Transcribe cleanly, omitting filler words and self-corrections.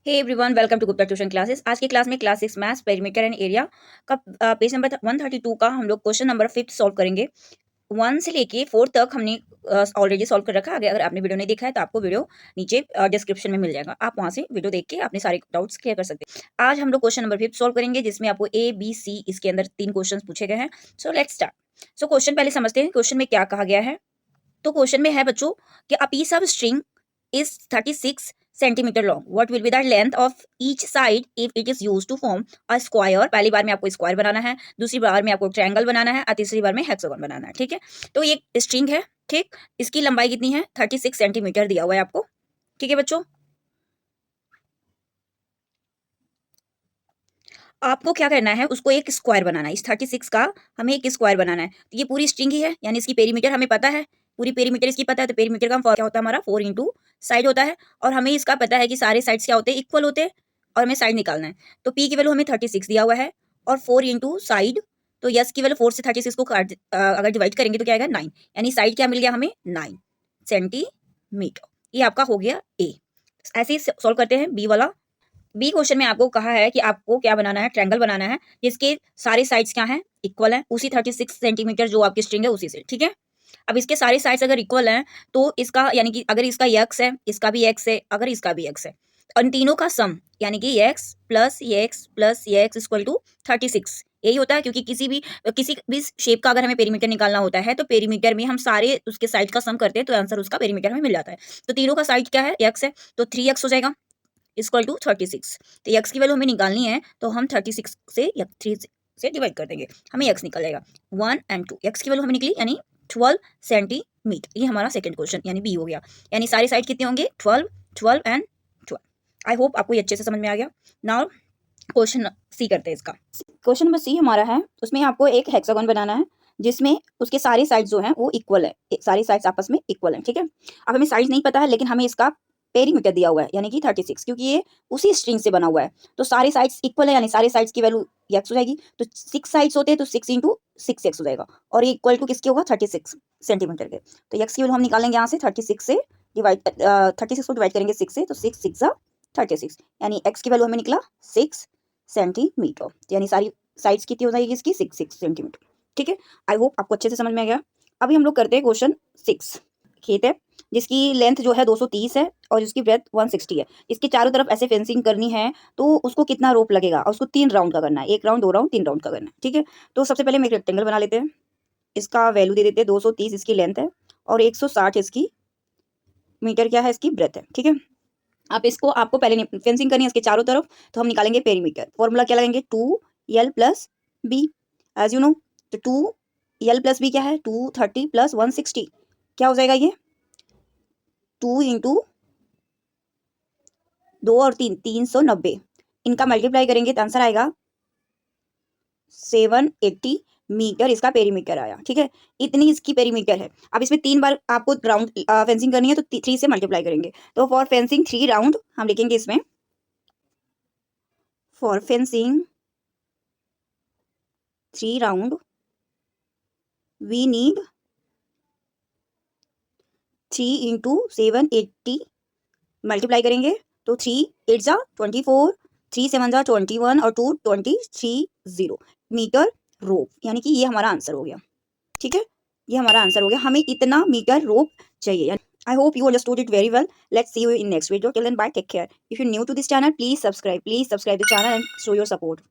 Hey everyone, welcome to Gupta tuition classes. आज की class में class 6 maths perimeter and area का पेज नंबर 132 का हम लोग क्वेश्चन नंबर 5 सॉल्व करेंगे। 1 से लेके 4 तक हमने ऑलरेडी सॉल्व कर रखा है। अगर आपने वीडियो नहीं देखा है तो आपको वीडियो नीचे डिस्क्रिप्शन में मिल जाएगा, आप वहां से वीडियो देख के अपने सारे डाउट्स क्लियर कर सकते हैं। आज हम लोग क्वेश्चन नंबर 5 सॉल्व करेंगे, जिसमें आपको ए बी सी इसके अंदर 3 क्वेश्चन पूछे गए हैं। So let's start. So question पहले समझते हैं क्वेश्चन में क्या कहा गया है। तो क्वेश्चन में है बच्चों कि a piece of string is 36 centimeter long. What will be the length of each side if it is used to form a square? पहली बार में आपको स्क्वायर बनाना है, दूसरी बार में आपको ट्रायंगल बनाना है और तीसरी बार में हेक्सागोन बनाना है। ठीक है, तो ये स्ट्रिंग है। ठीक, इसकी लंबाई कितनी है? 36 सेंटीमीटर दिया हुआ है आपको। ठीक है बच्चों, आपको क्या करना है, उसको एक स्क्वायर बनाना है। इस 36 का हमें एक स्क्वायर बनाना है। तो ये पूरी स्ट्रिंग ही है, यानी इसकी पेरीमीटर हमें पता है, पूरी पेरीमीटर इसकी पता है। तो पेरीमीटर का क्या होता है हमारा? 4 इंटू साइड होता है। और हमें इसका पता है कि सारे साइड्स क्या होते हैं? इक्वल होते हैं। और हमें साइड निकालना है। तो पी की वैल्यू हमें 36 दिया हुआ है और 4 इंटू साइड। तो यस की वैल्यू 4 से 36 को अगर डिवाइड करेंगे तो क्या आएगा? 9। यानी साइड क्या मिल गया हमें? 9 सेंटीमीटर। ये आपका हो गया ए। ऐसे ही सॉल्व करते हैं बी वाला। बी क्वेश्चन में आपको कहा है कि आपको क्या बनाना है? ट्रायंगल बनाना है जिसके सारे साइड्स क्या हैं? इक्वल हैं, उसी 36 सेंटीमीटर जो आपकी स्ट्रिंग है उसी से। ठीक है, अब इसके सारे साइड्स अगर इक्वल हैं तो इसका यानी कि अगर इसका एक्स है, इसका भी एक्स है, अगर इसका भी एक्स है, इन तीनों का सम यानी कि X plus X equal to 36 यही होता है। क्योंकि किसी भी शेप का अगर हमें पेरीमीटर निकालना होता है तो पेरीमीटर में हम सारे उसके साइड का सम करते हैं, तो आंसर उसका पेरीमीटर हमें मिल जाता है। तो तीनों का साइड क्या है? एक्स है, तो 3x हो जाएगा इक्वल टू 36। तो x की वैल्यू हमें निकालनी है, तो हम 36 से 3 से डिवाइड कर देंगे, हमें x निकलेगा 1 and 2। x की वैल्यू हमें निकली यानी 12 सेंटीमीटर। ये हमारा सेकंड क्वेश्चन यानी बी हो गया। यानी सारी साइड कितने होंगे? 12 12 एंड 12। आई होप आपको ये अच्छे से समझ में आ गया। नाउ क्वेश्चन सी करते हैं इसका। क्वेश्चन नंबर सी हमारा है, उसमें आपको एक हेक्सागोन बनाना है जिसमें उसके सारे साइड्स जो हैं वो इक्वल है, सारी साइड्स आपस में इक्वल हैं। ठीक है, अब हमें साइड्स नहीं पता है लेकिन हमें इसका पेरीमीटर दिया हुआ है यानी कि 36, क्योंकि ये उसी स्ट्रिंग से बना हुआ है। तो सारे साइड्स इक्वल है यानी सारे साइड्स की वैल्यू एक्स हो जाएगी। तो 6 साइड्स होते हैं तो 6 इंटू 6 हो जाएगा, और ये इक्वल टू किसके होगा? 36 सेंटीमीटर के। तो एक्स की वैल्यू हम निकालेंगे यहाँ से 36 से डिवाइड 36 को डिवाइड करेंगे 6 से, तो 6 6 36 यानी एक्स की वैल्यू हमें निकला 6 सेंटीमीटर। यानी सारी साइड्स कितनी हो जाएगी इसकी? 6 सेंटीमीटर। ठीक है, आई होप आपको अच्छे से समझ में आ गया। अभी हम लोग करते हैं क्वेश्चन 6। खेत है जिसकी लेंथ जो है 230 है और उसकी ब्रेथ 160 है। इसके चारों तरफ ऐसे फेंसिंग करनी है, तो उसको कितना रोप लगेगा? और उसको 3 राउंड का करना है, 1 राउंड 2 राउंड 3 राउंड का करना है। ठीक है, तो सबसे पहले हम एक रेक्टेंगल बना लेते हैं। इसका वैल्यू दे देते हैं 230 इसकी लेंथ है और 160 इसकी मीटर क्या है? इसकी ब्रेथ है। ठीक है, आप इसको आपको पहले फेंसिंग करनी है इसके चारों तरफ, तो हम निकालेंगे पेरीमीटर। फॉर्मूला क्या लगाएंगे? 2l plus B, as you know. तो 2l प्लस बी क्या है? 230 प्लस 160 क्या हो जाएगा? ये 2 इंटू 2 और 3 390, इनका मल्टीप्लाई करेंगे तो आंसर आएगा 780 मीटर। इसका पेरीमीटर आया। ठीक है, इतनी इसकी पेरीमीटर है। अब इसमें 3 बार आपको राउंड फेंसिंग करनी है, तो 3 से मल्टीप्लाई करेंगे। तो फॉर फेंसिंग 3 राउंड हम लिखेंगे इसमें, for fencing 3 round we need 3 into 780 multiply करेंगे, तो 3 8 जा 24, 3 7 जा 21 और 2 23 मीटर रोप, यानी कि ये हमारा आंसर हो गया। ठीक है, ये हमारा आंसर हो गया। हमें इतना मीटर रोप चाहिए। I hope you understood it very well. Let's see you in next video. Till then bye, take care. If you new to this channel, please subscribe the channel and show your support.